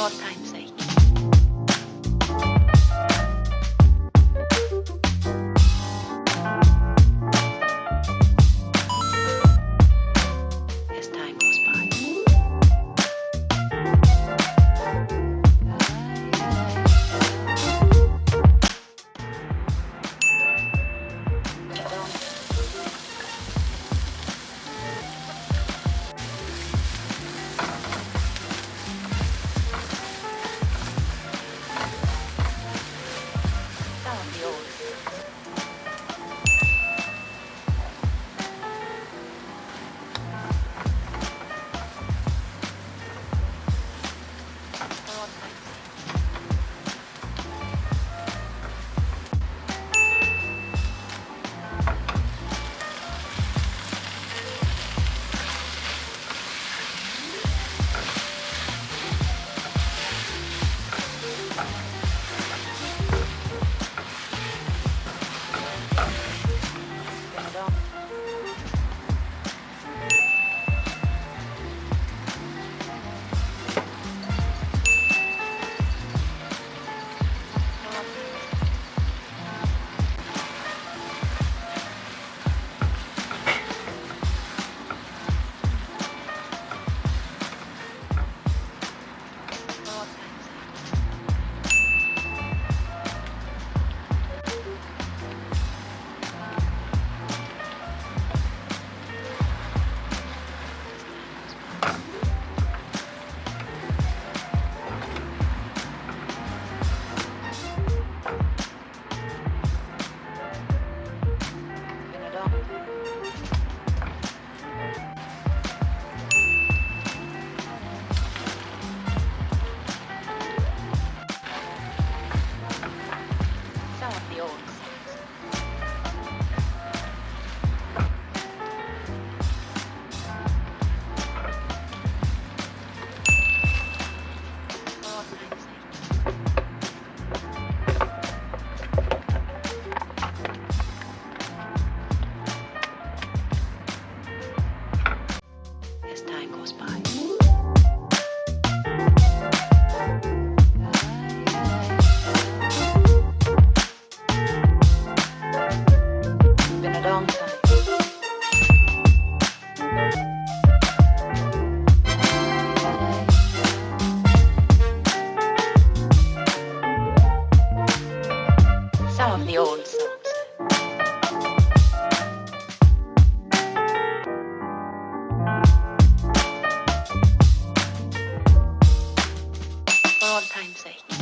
all time's sake. As time goes by. Some of the old for all time's sake. Bring it on. For all time's sake. For all time's sake. Bring it on. Some of the old songs. For all time's sake. As time goes by. Been a long time. Some of the old songs. For all time's sake.